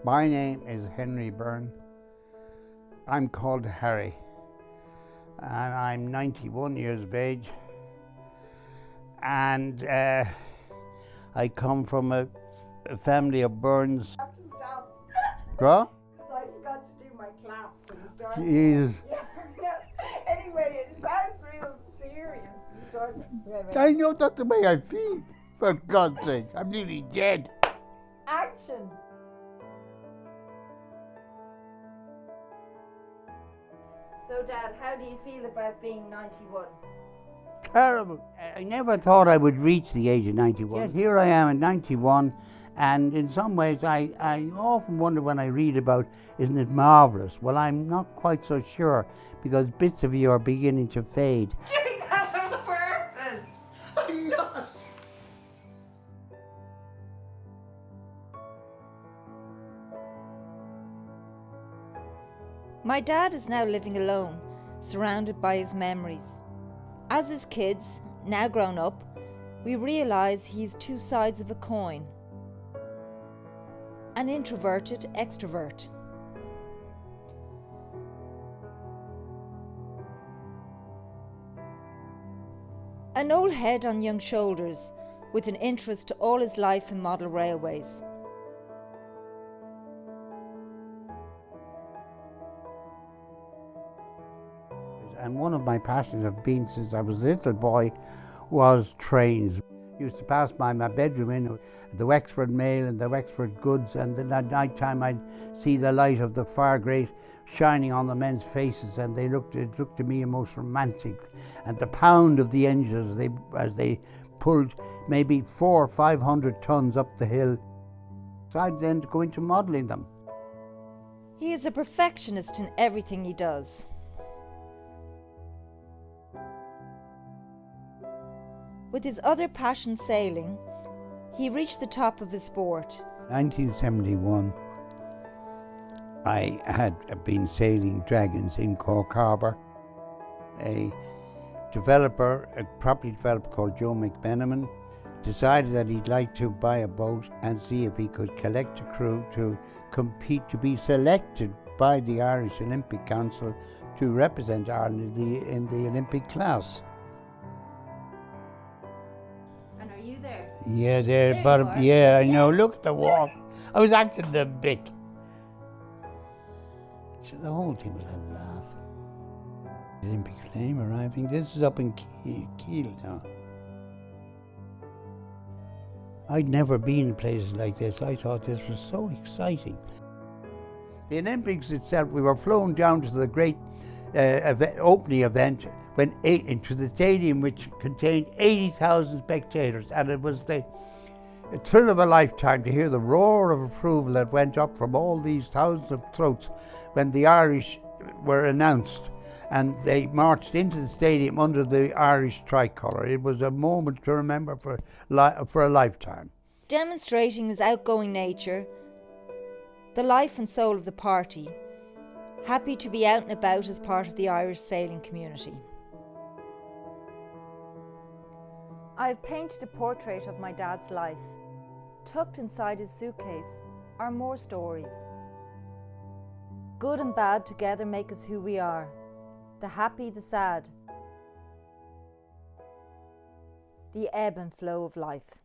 My name is Henry Byrne. I'm called Harry, and I'm 91 years of age. And I come from a family of Byrnes. I have to stop Go? because I forgot to do my claps and you started. Jesus. Yeah, anyway, it sounds real serious. You started. I know that's the way I feel. For God's sake, I'm nearly dead. Action. So, Dad, how do you feel about being 91? Terrible. I never thought I would reach the age of 91. Yet here I am at 91, and in some ways I often wonder when I read about, isn't it marvellous? Well, I'm not quite so sure, because bits of you are beginning to fade. Doing that on purpose! I'm not. My dad is now living alone, surrounded by his memories. As his kids, now grown up, we realise he's two sides of a coin. An introverted extrovert. An old head on young shoulders, with an interest all his life in model railways. And one of my passions have been since I was a little boy was trains. Used to pass by my bedroom in the Wexford Mail and the Wexford Goods, and then at night time I'd see the light of the fire grate shining on the men's faces, and it looked to me most romantic. And the pound of the engines as they pulled maybe 400 or 500 tons up the hill. So I'd then go into modelling them. He is a perfectionist in everything he does. With his other passion, sailing, he reached the top of his sport. 1971, I had been sailing dragons in Cork Harbour. A property developer called Joe McMenamin, decided that he'd like to buy a boat and see if he could collect a crew to compete, to be selected by the Irish Olympic Council to represent Ireland in the Olympic class. Yeah, there, but yeah, I know. Look at the walk. I was acting the bit. So the whole thing was a laugh. The Olympic flame arriving. This is up in Kiel now. I'd never been in places like this. I thought this was so exciting. The Olympics itself, we were flown down to the great opening event, went into the stadium, which contained 80,000 spectators, and it was the thrill of a lifetime to hear the roar of approval that went up from all these thousands of throats when the Irish were announced and they marched into the stadium under the Irish tricolour. It was a moment to remember for a lifetime. Demonstrating his outgoing nature, the life and soul of the party, happy to be out and about as part of the Irish sailing community. I've painted a portrait of my dad's life. Tucked inside his suitcase are more stories. Good and bad together make us who we are. The happy, the sad. The ebb and flow of life.